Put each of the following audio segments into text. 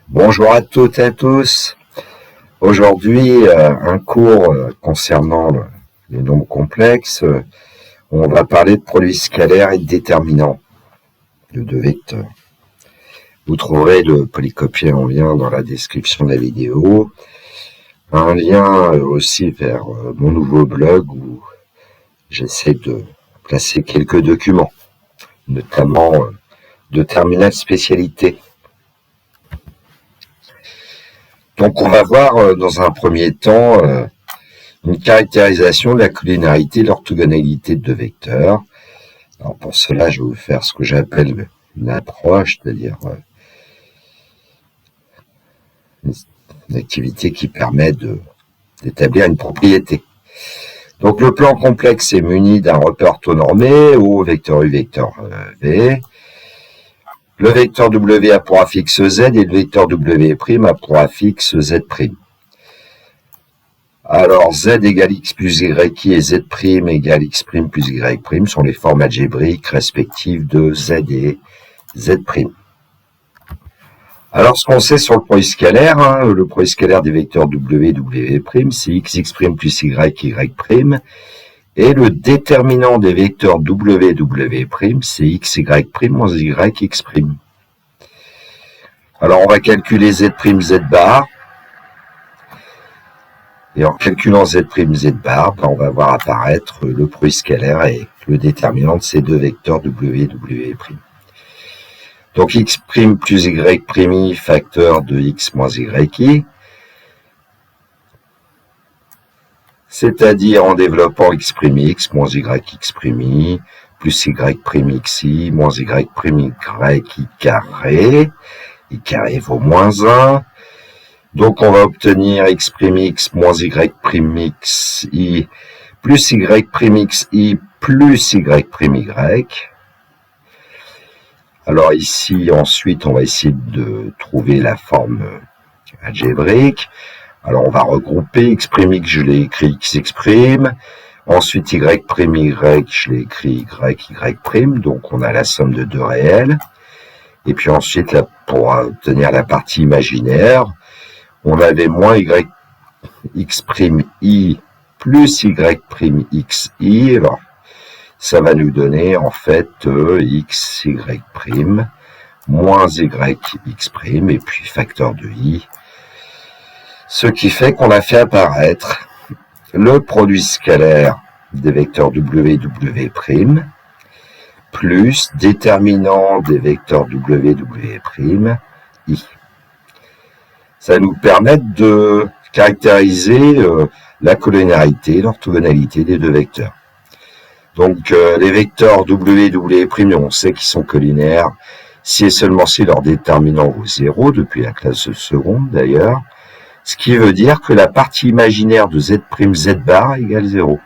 Bonjour à toutes et à tous. Aujourd'hui, un cours concernant les nombres complexes. On va parler de produits scalaires et de déterminants de deux vecteurs. Vous trouverez le polycopier en lien dans la description de la vidéo. Un lien aussi vers mon nouveau blog où j'essaie de placer quelques documents, notamment de terminal spécialité. Donc on va voir dans un premier temps une caractérisation de la collinéarité et l'orthogonalité de deux vecteurs. Alors pour cela, je vais vous faire ce que j'appelle une approche, c'est-à-dire une activité qui permet d'établir une propriété. Donc le plan complexe est muni d'un repère orthonormé, O, vecteur U, vecteur V. Le vecteur W a pour affixe Z et le vecteur W' a pour affixe Z'. Alors Z égale X plus Y et Z' égale X' plus Y' sont les formes algébriques respectives de Z et Z'. Alors ce qu'on sait sur le produit scalaire, le produit scalaire des vecteurs W et W', c'est X' plus Y, Y'. Et le déterminant des vecteurs W, W', c'est X, Y' moins Y, X'. Alors, on va calculer Z', Z bar. Et en calculant Z', Z bar, on va voir apparaître le produit scalaire et le déterminant de ces deux vecteurs W, W'. Donc, X' plus Y', facteur de X moins YI. C'est-à-dire en développant X', moins YX', plus Y', moins Y', I carré. I carré vaut moins 1. Donc on va obtenir X', moins Y', I, plus Y', I, plus Y', Alors ici, ensuite, on va essayer de trouver la forme algébrique. Alors, on va regrouper X', je l'ai écrit X'. Ensuite, Y', je l'ai écrit Y'. Donc, on a la somme de deux réels. Et puis ensuite, là, pour obtenir la partie imaginaire, on avait moins X', I plus Y', Alors, ça va nous donner, en fait, X', moins YX', et puis facteur de I. Ce qui fait qu'on a fait apparaître le produit scalaire des vecteurs W, W', plus déterminant des vecteurs W, W', I. Ça nous permet de caractériser la collinéarité, l'orthogonalité des deux vecteurs. Donc les vecteurs W, W', on sait qu'ils sont collinaires si et seulement si leur déterminant vaut 0, depuis la classe de seconde d'ailleurs. Ce qui veut dire que la partie imaginaire de Z', Z bar égale 0.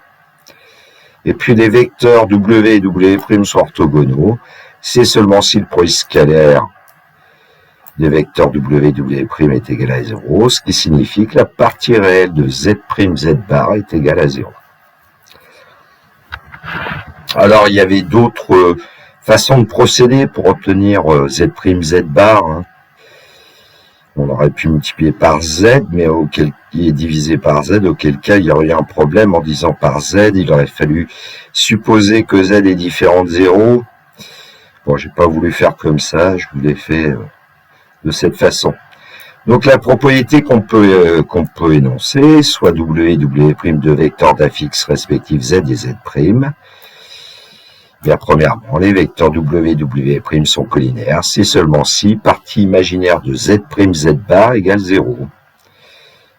Et puis les vecteurs W et W' sont orthogonaux, c'est seulement si le produit scalaire des vecteurs W et W' est égal à 0, ce qui signifie que la partie réelle de Z', Z bar est égale à 0. Alors il y avait d'autres façons de procéder pour obtenir Z', Z bar. On aurait pu multiplier par Z, mais auquel qui est divisé par Z, auquel cas il y aurait eu un problème en disant par Z, il aurait fallu supposer que Z est différent de 0. Bon, j'ai pas voulu faire comme ça, je vous l'ai fait de cette façon. Donc la propriété qu'on peut énoncer, soit W, W' de vecteurs d'affixe respectifs Z et Z'. Bien, premièrement, les vecteurs W, W' sont collinaires, c'est seulement si partie imaginaire de Z', Z bar égale 0.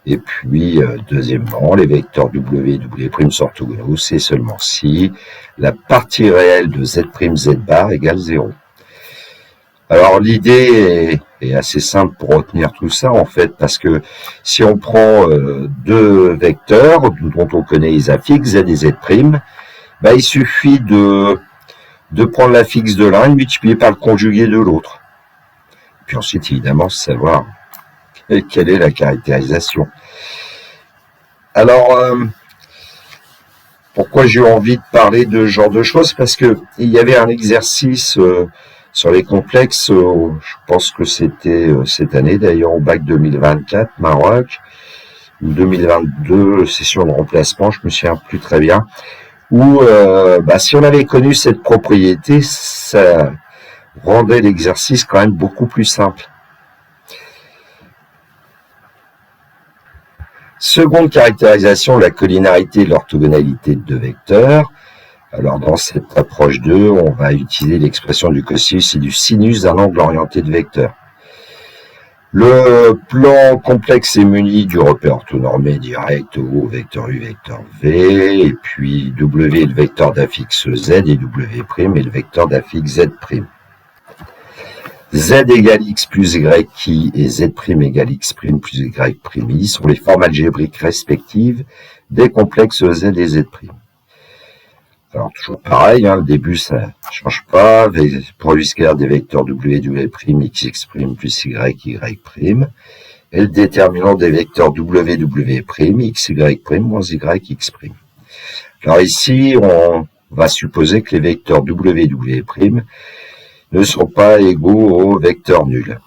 Et puis, deuxièmement, les vecteurs W, W' sont orthogonaux, c'est seulement si la partie réelle de Z', Z bar égale 0. Alors, l'idée est assez simple pour retenir tout ça, en fait, parce que si on prend deux vecteurs dont on connaît les affixes, Z et Z', il suffit de prendre l'affixe de l'un et multiplier par le conjugué de l'autre. Puis ensuite, évidemment, savoir quelle est la caractérisation. Alors, pourquoi j'ai eu envie de parler de ce genre de choses? Parce que il y avait un exercice Sur les complexes, je pense que c'était cette année, d'ailleurs au bac 2024, Maroc, ou 2022, session de remplacement, je me souviens plus très bien, où si on avait connu cette propriété, ça rendait l'exercice quand même beaucoup plus simple. Seconde caractérisation, la collinarité et l'orthogonalité de deux vecteurs. Alors dans cette approche 2, on va utiliser l'expression du cosinus et du sinus d'un angle orienté de vecteurs. Le plan complexe est muni du repère orthonormé direct O, vecteur U, vecteur V, et puis W est le vecteur d'affixe Z et W' est le vecteur d'affixe Z'. Z égale X plus Y et Z' égale X' plus Y' sont les formes algébriques respectives des complexes Z et Z'. Alors toujours pareil, le début ça ne change pas, produit scalaire des vecteurs W, W', XX' plus Y', et le déterminant des vecteurs W, W', XY' moins YX'. Alors ici, on va supposer que les vecteurs W, W' ne sont pas égaux aux vecteurs nuls.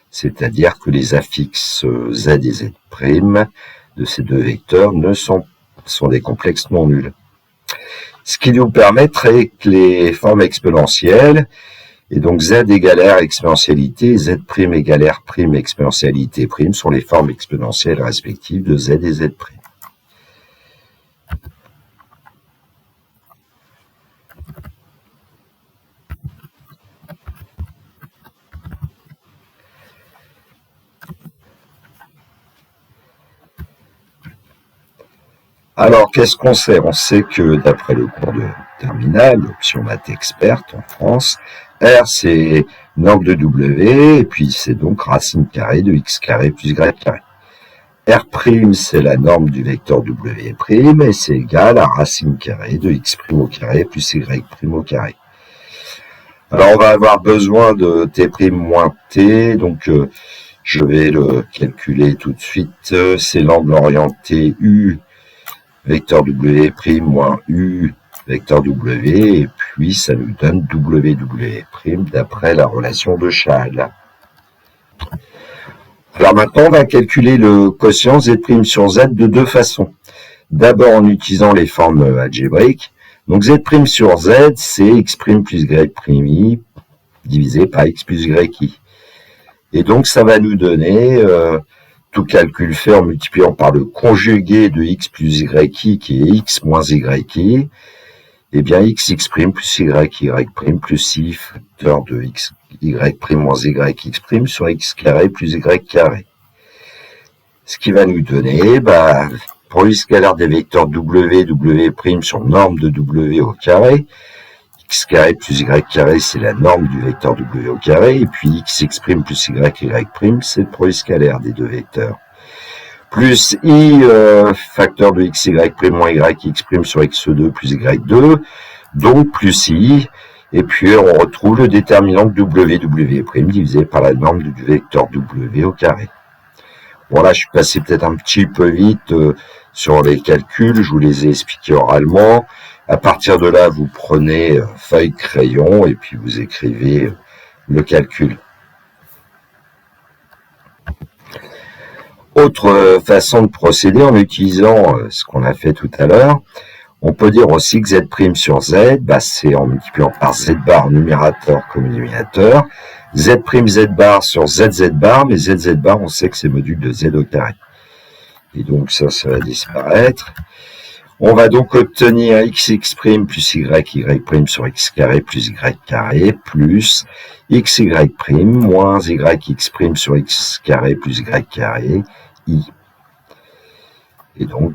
C'est-à-dire que les affixes Z et Z' de ces deux vecteurs sont des complexes non nuls. Ce qui nous permettrait que les formes exponentielles, et donc Z égale R exponentialité, Z' égale R' exponentialité prime, sont les formes exponentielles respectives de Z et Z'. Alors, qu'est-ce qu'on sait? On sait que d'après le cours de terminale, l'option maths experte en France, R c'est l'angle de W, et puis c'est donc racine carrée de X carré plus Y carré. R' c'est la norme du vecteur W', et c'est égal à racine carrée de X' au carré plus Y' au carré. Alors, on va avoir besoin de T' moins T, donc je vais le calculer tout de suite. C'est l'angle orienté U, vecteur W' moins U, vecteur W, et puis ça nous donne W' d'après la relation de Chasles. Alors maintenant, on va calculer le quotient Z' sur Z de deux façons. D'abord en utilisant les formes algébriques. Donc Z' sur Z, c'est X' plus Y' divisé par X plus YI. Et donc ça va nous donner, tout calcul fait en multipliant par le conjugué de X plus YI qui est X moins YI, et bien XX' plus YY' plus I facteur de XY' moins YX' sur X carré plus Y carré. Ce qui va nous donner, produit scalaire des vecteurs W, W' sur norme de W au carré, X carré plus Y carré, c'est la norme du vecteur W au carré, et puis XX' plus YY', c'est le produit scalaire des deux vecteurs. Plus I, facteur de XY' moins YX' sur X2 plus Y2, donc plus I, et puis on retrouve le déterminant de W' divisé par la norme du vecteur W au carré. Voilà, je suis passé peut-être un petit peu vite sur les calculs, je vous les ai expliqués oralement. À partir de là, vous prenez feuille, crayon, et puis vous écrivez le calcul. Autre façon de procéder en utilisant ce qu'on a fait tout à l'heure, on peut dire aussi que Z' sur Z, c'est en multipliant par Z bar numérateur comme dénominateur, Z' Z bar sur ZZ bar, mais ZZ bar, on sait que c'est module de Z au carré. Et donc ça va disparaître. On va donc obtenir XX' plus YY' sur X carré plus Y carré plus XY' moins YX' sur X carré plus Y carré I. Et donc,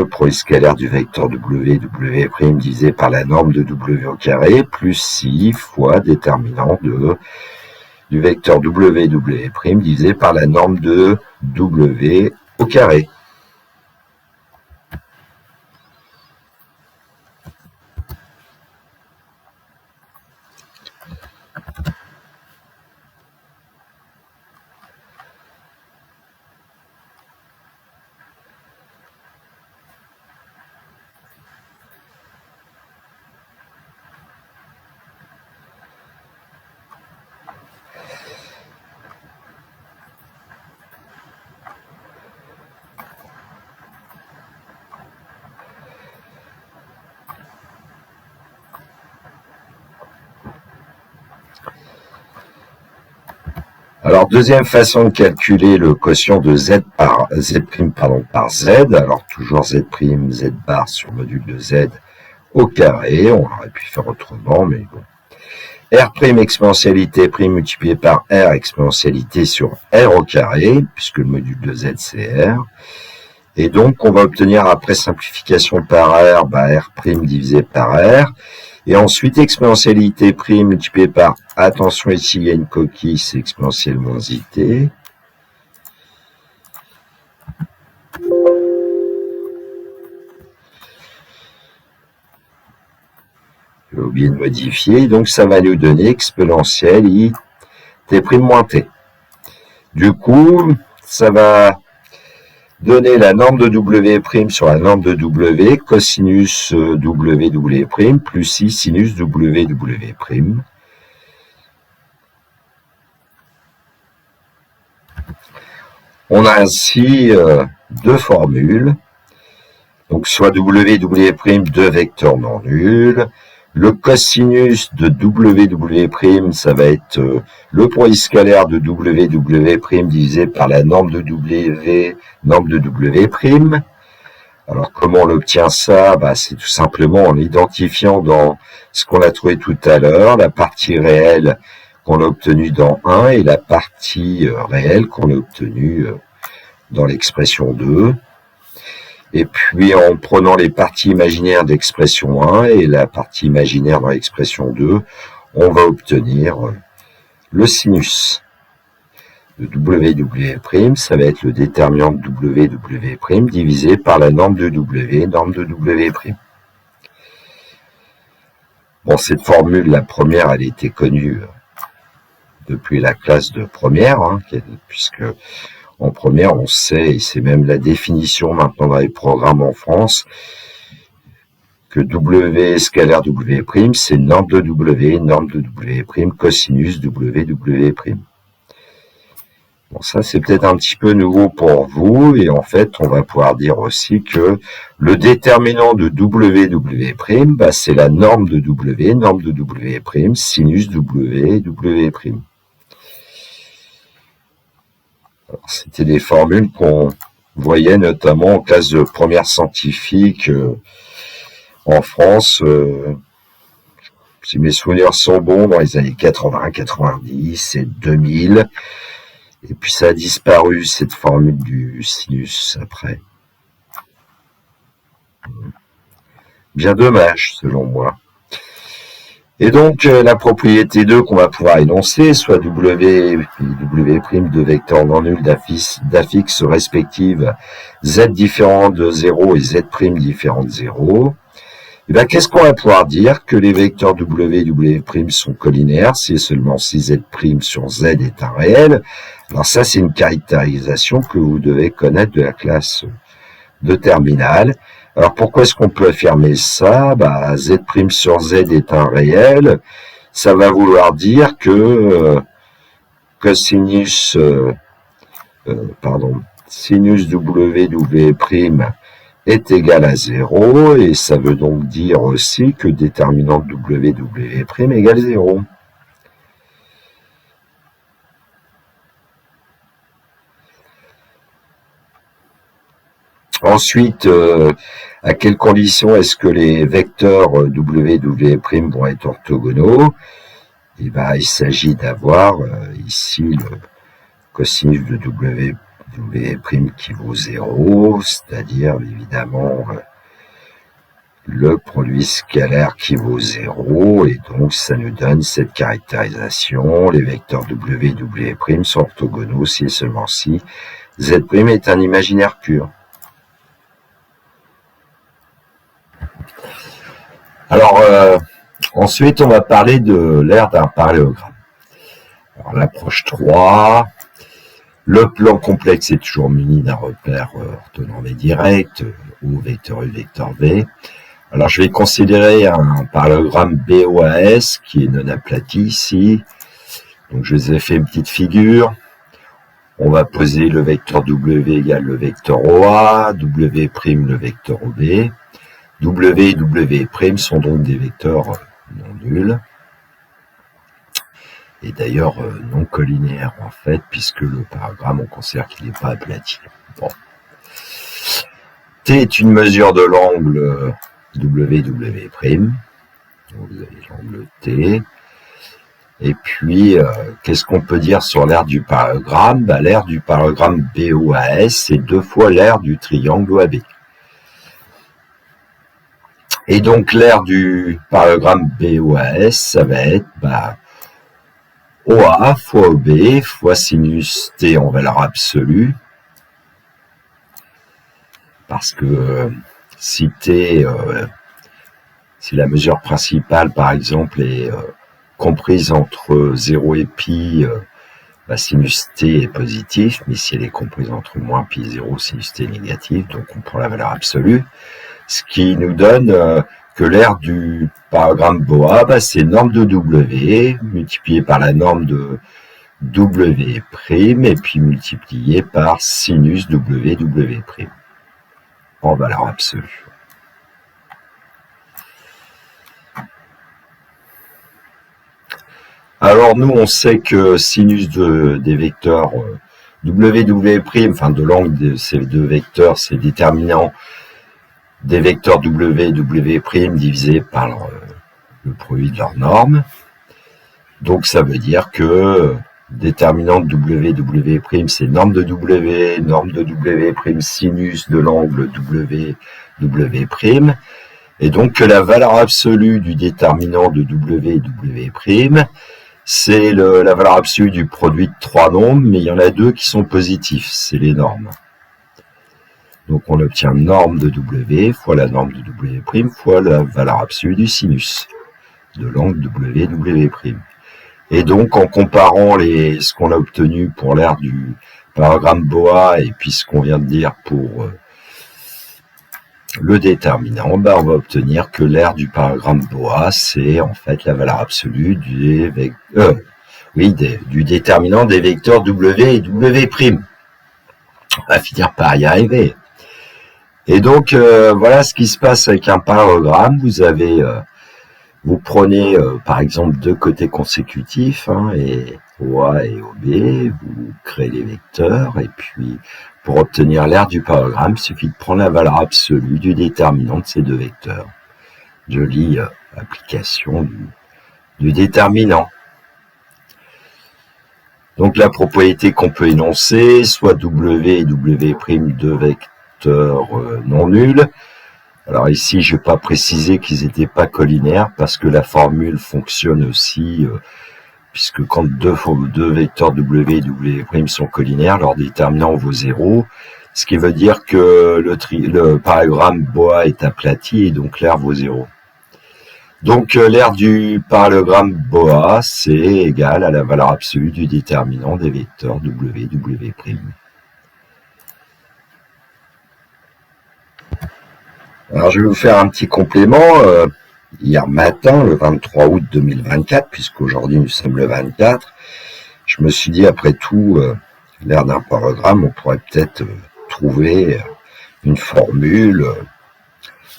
produit scalaire du vecteur W' divisé par la norme de W au carré plus I fois déterminant du vecteur W' divisé par la norme de W au carré. Alors, deuxième façon de calculer le quotient de z par z', par z. Alors, toujours z', z bar sur module de z au carré. On aurait pu faire autrement, mais bon. R' exponentialité prime multiplié par R exponentialité sur R au carré, puisque le module de z c'est R. Et donc, on va obtenir après simplification par R, R' divisé par R. Et ensuite, exponentialité prime multipliée par, attention ici, il y a une coquille, c'est exponentielle moins it. J'ai oublié de modifier, donc ça va nous donner exponentielle i t' moins t. Du coup, ça va donner la norme de W' sur la norme de W, cosinus W' plus I sinus W'. On a ainsi deux formules, donc soit W', deux vecteurs non nuls. Le cosinus de W', ça va être le produit scalaire de W' divisé par la norme de W, norme de W'. Alors, comment on obtient ça? C'est tout simplement en identifiant dans ce qu'on a trouvé tout à l'heure, la partie réelle qu'on a obtenue dans 1 et la partie réelle qu'on a obtenue dans l'expression 2. Et puis, en prenant les parties imaginaires d'expression 1 et la partie imaginaire dans l'expression 2, on va obtenir le sinus de W', ça va être le déterminant de W' divisé par la norme de W, norme de W'. Bon, cette formule, la première, elle était connue depuis la classe de première, puisque en première, on sait, et c'est même la définition maintenant dans les programmes en France, que W scalaire W', c'est norme de W', cosinus W'. Bon, ça, c'est peut-être un petit peu nouveau pour vous, et en fait, on va pouvoir dire aussi que le déterminant de W', c'est la norme de W, norme de W', sinus W'. C'était des formules qu'on voyait notamment en classe de première scientifique en France, si mes souvenirs sont bons, dans les années 80, 90 et 2000. Et puis ça a disparu, cette formule du sinus, après. Bien dommage, selon moi. Et donc, la propriété 2 qu'on va pouvoir énoncer, soit W et W' de vecteurs non nuls d'affixes respectives Z différent de 0 et Z' différent de 0. Et bien, qu'est-ce qu'on va pouvoir dire? Que les vecteurs W et W' sont collinaires, si et seulement si Z' sur Z est un réel. Alors ça, c'est une caractérisation que vous devez connaître de la classe de terminale. Alors, pourquoi est-ce qu'on peut affirmer ça? Z' sur Z est un réel. Ça va vouloir dire que cosinus, sinus W' est égal à 0, et ça veut donc dire aussi que déterminant de W' égale 0. Ensuite, à quelles conditions est-ce que les vecteurs W' vont être orthogonaux? Il s'agit d'avoir ici le cosinus de W' qui vaut 0, c'est-à-dire évidemment le produit scalaire qui vaut 0, et donc ça nous donne cette caractérisation. Les vecteurs W' sont orthogonaux si et seulement si Z' est un imaginaire pur. Alors, ensuite, on va parler de l'ère d'un parallélogramme. Alors, l'approche 3, le plan complexe est toujours muni d'un repère orthonormé direct, ou vecteur U, vecteur V. Alors, je vais considérer un parallélogramme BOAS qui est non aplati ici. Donc, je vous ai fait une petite figure. On va poser le vecteur W égale le vecteur OA, W' le vecteur OB. W et W' sont donc des vecteurs non nuls. et d'ailleurs non collinaire en fait, puisque le parogramme, on considère qu'il n'est pas aplati. Bon. T est une mesure de l'angle WW'. Donc vous avez l'angle T. Et puis, qu'est-ce qu'on peut dire sur l'aire du parogramme? L'aire du parogramme BOAS, c'est 2 fois l'aire du triangle OAB. Et donc, l'aire du parogramme BOAS, ça va être OA fois OB fois sinus T en valeur absolue. Parce que si la mesure principale, par exemple, est comprise entre 0 et pi, sinus T est positif, mais si elle est comprise entre moins pi et 0, sinus T est négatif, donc on prend la valeur absolue, ce qui nous donne que l'aire du parogramme BOA, c'est norme de W multiplié par la norme de W', et puis multiplié par sinus WW', en valeur absolue. Alors nous, on sait que sinus des vecteurs WW', enfin de l'angle de ces deux vecteurs, c'est déterminant des vecteurs WW' divisé par le produit de leurs normes. Donc ça veut dire que déterminant de WW', c'est norme de W', sinus de l'angle WW', et donc que la valeur absolue du déterminant de W', c'est la valeur absolue du produit de 3 nombres, mais il y en a 2 qui sont positifs, c'est les normes. Donc on obtient norme de W fois la norme de W' fois la valeur absolue du sinus de l'angle WW'. Et donc en comparant ce qu'on a obtenu pour l'aire du parogramme BOA et puis ce qu'on vient de dire pour le déterminant, on va obtenir que l'aire du parogramme BOA, c'est en fait la valeur absolue du déterminant des vecteurs W et W'. On va finir par y arriver. Et donc, voilà ce qui se passe avec un parogramme. Vous prenez, par exemple, 2 côtés consécutifs, et OA et OB, vous créez les vecteurs, et puis, pour obtenir l'aire du parogramme, il suffit de prendre la valeur absolue du déterminant de ces 2 vecteurs. Jolie application du déterminant. Donc, la propriété qu'on peut énoncer, soit W et W', 2 vecteurs non nuls. Alors ici, je ne vais pas préciser qu'ils n'étaient pas collinaires parce que la formule fonctionne aussi, puisque quand deux vecteurs W et W' sont collinaires, leur déterminant vaut 0, ce qui veut dire que le parogramme BOA est aplati et donc l'aire vaut 0. Donc l'aire du parallélogramme BOA, c'est égal à la valeur absolue du déterminant des vecteurs W'. Alors, je vais vous faire un petit complément. Hier matin, le 23 août 2024, puisqu'aujourd'hui nous sommes le 24, je me suis dit, après tout, l'aire d'un parogramme, on pourrait peut-être trouver une formule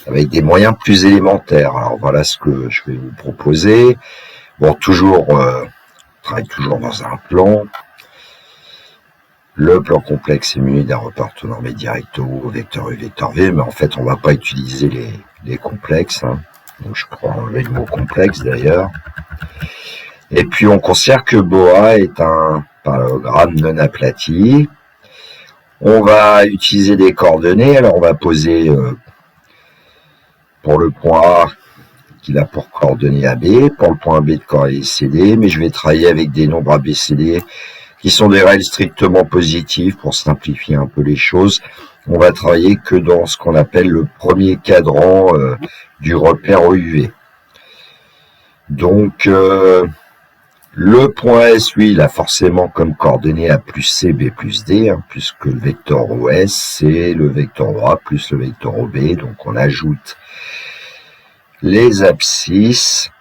avec des moyens plus élémentaires. Alors, voilà ce que je vais vous proposer. Bon, on travaille toujours dans un plan. Le plan complexe est muni d'un repère normé directo, vecteur U, vecteur V, mais en fait, on va pas utiliser les complexes. Donc, je prends enlever le mot complexe, d'ailleurs. Et puis, on considère que BOA est un parallélogramme non aplati. On va utiliser des coordonnées. Alors, on va poser pour le point A, qu'il a pour coordonnées AB, pour le point B de coordonnées CD, mais je vais travailler avec des nombres ABCD qui sont des règles strictement positives pour simplifier un peu les choses. On va travailler que dans ce qu'on appelle le premier cadran du repère OUV. Donc, le point S, lui, il a forcément comme coordonnées A plus C, B plus D, puisque le vecteur OS, c'est le vecteur A plus le vecteur OB. Donc, on ajoute les abscisses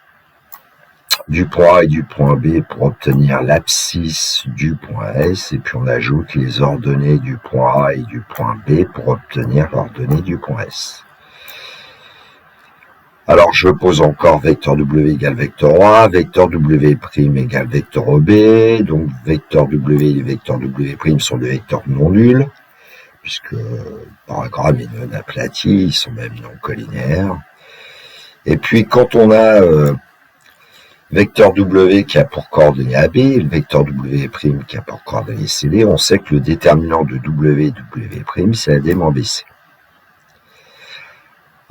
du point A et du point B pour obtenir l'abscisse du point S, et puis on ajoute les ordonnées du point A et du point B pour obtenir l'ordonnée du point S. Alors, je pose encore vecteur W égale vecteur A, vecteur W' égale vecteur OB, donc vecteur W et vecteur W' sont des vecteurs non nuls, puisque le paragramme est non aplati, ils sont même non collinaires. Et puis, quand on a vecteur W qui a pour coordonnée AB, et le vecteur W' qui a pour coordonnée CD, on sait que le déterminant de W et W', c'est AD-BC.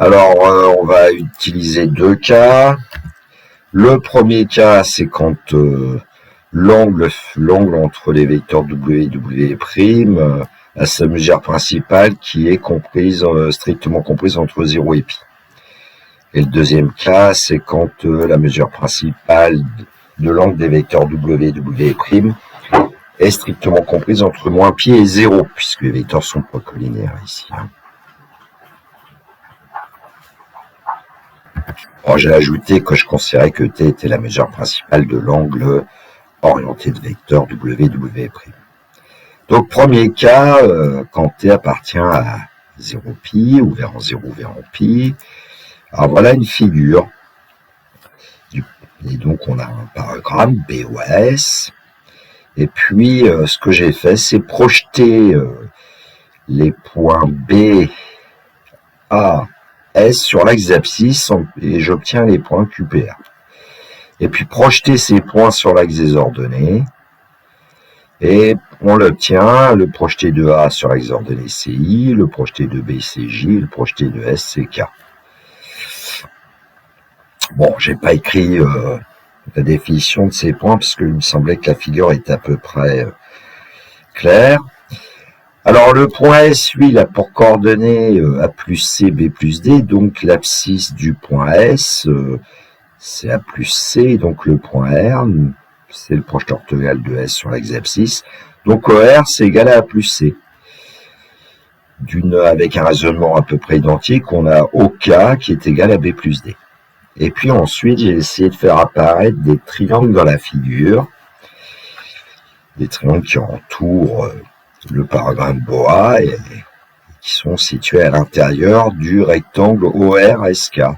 Alors, on va utiliser deux cas. Le premier cas, c'est quand l'angle entre les vecteurs W et W' a sa mesure principale qui est strictement comprise entre 0 et pi. Et le deuxième cas, c'est quand la mesure principale de l'angle des vecteurs W et W' est strictement comprise entre moins pi et 0, puisque les vecteurs sont pas collinaires ici. Bon, j'ai ajouté que je considérais que t était la mesure principale de l'angle orienté de vecteur W'. Donc, premier cas, quand t appartient à 0π, ou vers en 0 vers en pi. Alors, voilà une figure. Et donc, on a un paragramme BOS. Et puis, ce que j'ai fait, c'est projeter les points B, A, S sur l'axe d'abscisse et j'obtiens les points QPR. Et puis projeter ces points sur l'axe des ordonnées et on l'obtient, le projeté de A sur l'axe des ordonnées CI, le projeté de B CJ, le projeté de S CK. Bon, j'ai pas écrit la définition de ces points parce qu'il me semblait que la figure est à peu près claire. Alors, le point S, lui, il a pour coordonnées A plus C, B plus D, donc l'abscisse du point S, c'est A plus C, donc le point R, c'est le projeté orthogonal de S sur l'axe abscisse, donc OR, c'est égal à A plus C. Avec un raisonnement à peu près identique, on a OK qui est égal à B plus D. Et puis ensuite, j'ai essayé de faire apparaître des triangles dans la figure, des triangles qui entourent le paragramme BOA et qui sont situés à l'intérieur du rectangle ORSK. À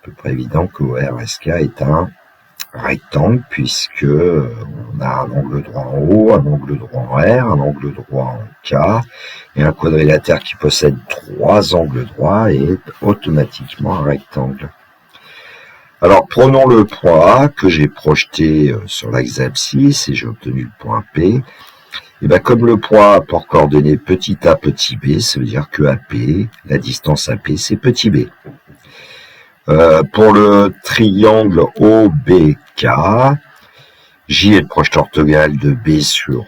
peu près évident que ORSK est un rectangle puisque on a un angle droit en haut, un angle droit en R, un angle droit en K et un quadrilatère qui possède 3 angles droits et est automatiquement un rectangle. Alors prenons le point A que j'ai projeté sur l'axe abscisse et j'ai obtenu le point P. Et bien, comme le point A pour coordonnées petit a, petit b, ça veut dire que AP, la distance AP, c'est petit b. Pour le triangle OBK, J est le projeté orthogonal de B sur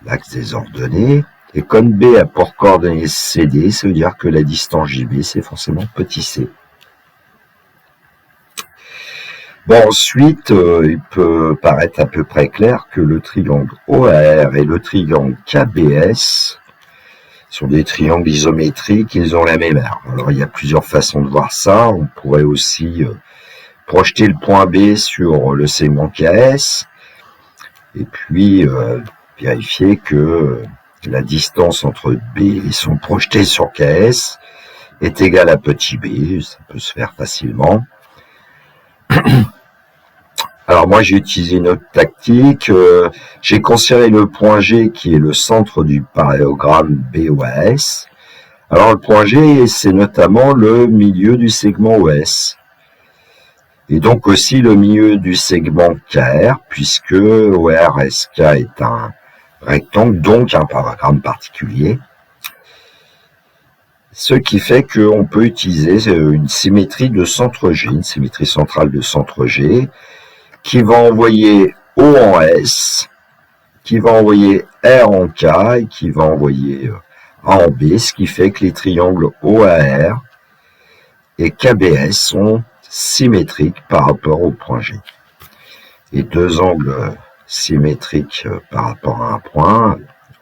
l'axe des ordonnées. Et comme B a pour coordonnées CD, ça veut dire que la distance JB, c'est forcément petit c. Bon, ensuite, il peut paraître à peu près clair que le triangle OAR et le triangle KBS sont des triangles isométriques, ils ont la même aire. Alors, il y a plusieurs façons de voir ça. On pourrait aussi projeter le point B sur le segment KS et puis vérifier que la distance entre B et son projeté sur KS est égale à petit b. Ça peut se faire facilement. Alors moi j'ai utilisé une autre tactique, j'ai considéré le point G qui est le centre du parallélogramme BOAS. Alors le point G c'est notamment le milieu du segment OS. Et donc aussi le milieu du segment KR puisque ORSK est un rectangle, donc un parallélogramme particulier. Ce qui fait qu'on peut utiliser une symétrie de centre G, une symétrie centrale de centre G, qui va envoyer O en S, qui va envoyer R en K et qui va envoyer A en B, ce qui fait que les triangles OAR et KBS sont symétriques par rapport au point G. Et deux angles symétriques par rapport à un point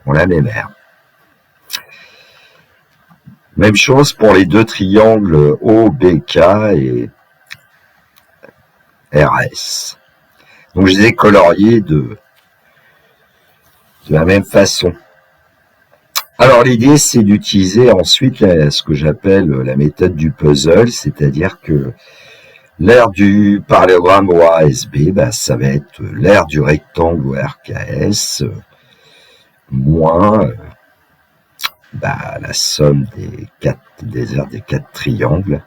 ont la même aire. Même chose pour les deux triangles OBK et RS. Donc je les ai coloriés de la même façon. Alors Alors l'idée, c'est d'utiliser ensuite ce que j'appelle la méthode du puzzle, c'est-à-dire que l'aire du parallélogramme OASB, ça va être l'aire du rectangle ORKS moins la somme des aires des 4 triangles.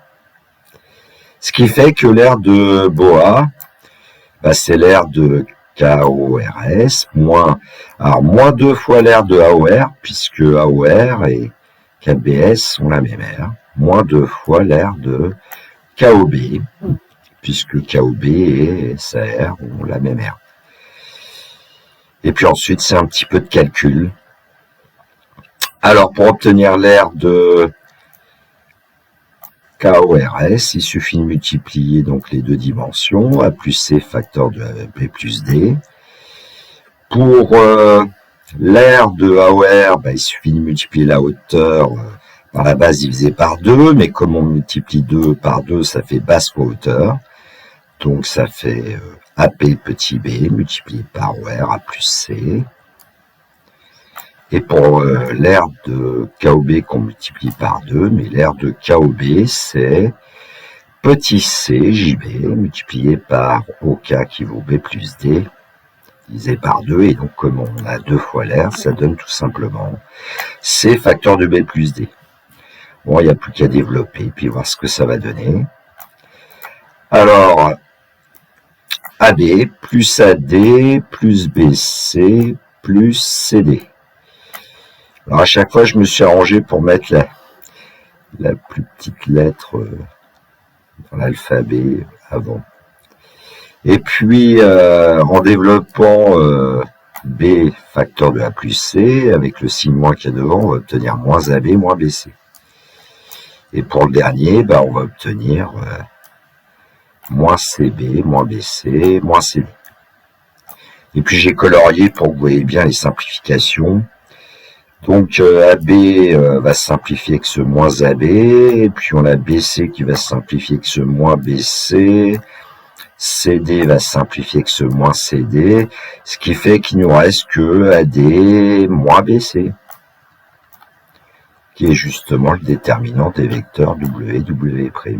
Ce qui fait que l'aire de BOA, c'est l'aire de KORS, moins 2 fois l'aire de AOR, puisque AOR et KBS ont la même aire, moins 2 fois l'aire de KOB, puisque KOB et SAR ont la même aire. Et puis ensuite, c'est un petit peu de calcul. Alors, pour obtenir l'aire de KORS, il suffit de multiplier donc les deux dimensions, A plus C facteur de B plus D. Pour l'aire de AOR, il suffit de multiplier la hauteur par la base divisée par 2, mais comme on multiplie 2 par 2, ça fait base fois hauteur. Donc ça fait AP petit b multiplié par OR, A plus C. Et pour l'aire de KOB qu'on multiplie par 2, mais l'aire de KOB, c'est petit c JB multiplié par OK qui vaut B plus D, divisé par 2. Et donc, comme on a 2 fois l'aire, ça donne tout simplement C facteur de B plus D. Bon, il n'y a plus qu'à développer, puis voir ce que ça va donner. Alors, AB plus AD plus BC plus CD. Alors à chaque fois, je me suis arrangé pour mettre la plus petite lettre dans l'alphabet avant. Et puis, en développant B facteur de A plus C, avec le signe moins qu'il y a devant, on va obtenir moins AB moins BC. Et pour le dernier, on va obtenir moins CB, moins BC, moins CD. Et puis j'ai colorié pour que vous voyez bien les simplifications. Donc AB va se simplifier avec ce moins AB, et puis on a BC qui va se simplifier avec ce moins BC, CD va se simplifier avec ce moins CD, ce qui fait qu'il ne nous reste que AD moins BC, qui est justement le déterminant des vecteurs W, W'.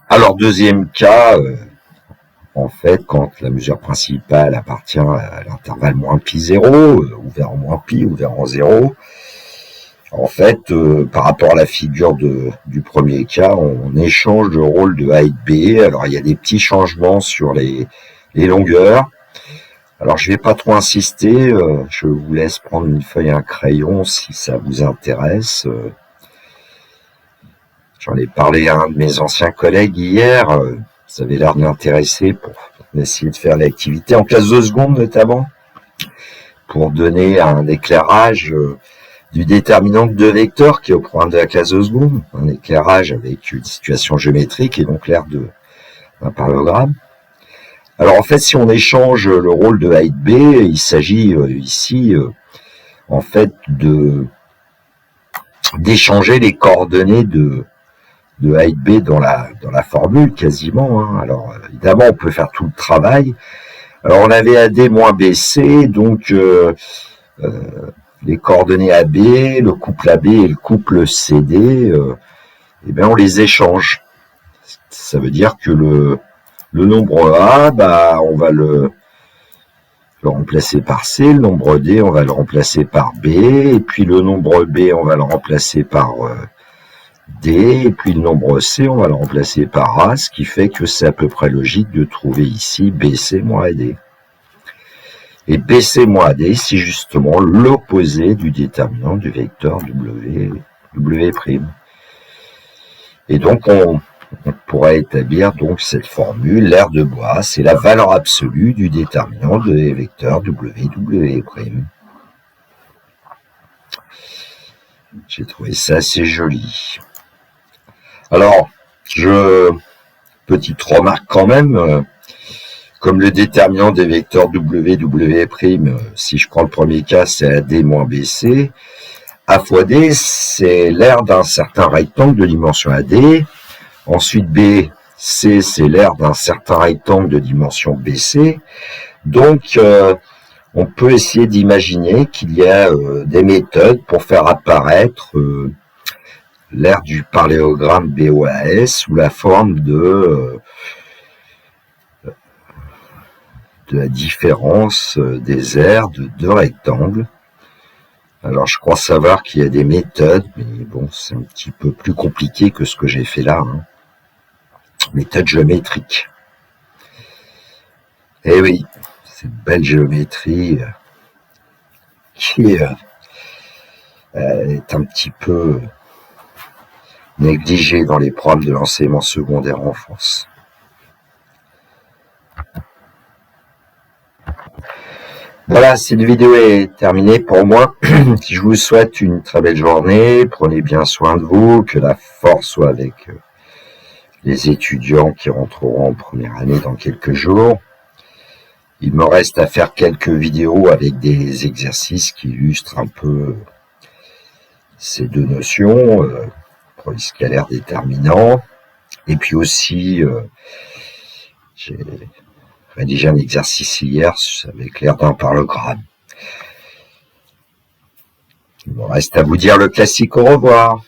Alors deuxième cas, en fait, quand la mesure principale appartient à l'intervalle moins pi 0, ouvert en moins pi, ouvert en 0, en fait, par rapport à la figure du premier cas, on échange le rôle de A et de B. Alors, il y a des petits changements sur les longueurs. Alors, je vais pas trop insister, je vous laisse prendre une feuille et un crayon si ça vous intéresse. J'en ai parlé à un de mes anciens collègues hier. Ça avait l'air de m'intéresser pour essayer de faire l'activité en classe de seconde notamment, pour donner un éclairage du déterminant de deux vecteurs qui est au programme de la classe de seconde, un éclairage avec une situation géométrique et donc l'aire d'un parallélogramme. Alors en fait, si on échange le rôle de A et de B, il s'agit ici en fait d'échanger les coordonnées de A et de B dans la formule quasiment. Alors évidemment, on peut faire tout le travail. Alors on avait AD moins BC, donc les coordonnées AB, le couple AB et le couple CD, on les échange. Ça veut dire que le nombre A, on va le remplacer par C, le nombre D, on va le remplacer par B, et puis le nombre B, on va le remplacer par D, et puis le nombre C, on va le remplacer par A, ce qui fait que c'est à peu près logique de trouver ici BC moins AD. Et BC moins AD, c'est justement l'opposé du déterminant du vecteur W'. Et donc, on pourrait établir donc cette formule, l'aire de Bois, c'est la valeur absolue du déterminant des vecteurs W'. J'ai trouvé ça assez joli. Alors, petite remarque quand même, comme le déterminant des vecteurs W', si je prends le premier cas, c'est AD moins BC, A fois D, c'est l'aire d'un certain rectangle de dimension AD, ensuite BC, c'est l'aire d'un certain rectangle de dimension BC, donc on peut essayer d'imaginer qu'il y a des méthodes pour faire apparaître l'aire du parallélogramme BOAS sous la forme de la différence des aires de deux rectangles. Alors je crois savoir qu'il y a des méthodes, mais bon, c'est un petit peu plus compliqué que ce que j'ai fait là. Méthode géométrique. Eh oui, cette belle géométrie qui est un petit peu négligée dans les programmes de l'enseignement secondaire en France. Voilà, cette vidéo est terminée pour moi. Je vous souhaite une très belle journée. Prenez bien soin de vous. Que la force soit avec les étudiants qui rentreront en première année dans quelques jours. Il me reste à faire quelques vidéos avec des exercices qui illustrent un peu ces deux notions, produit scalaire déterminant. Et puis aussi, j'ai rédigé un exercice hier avec l'aire d'un parallélogramme. Il me reste à vous dire le classique au revoir.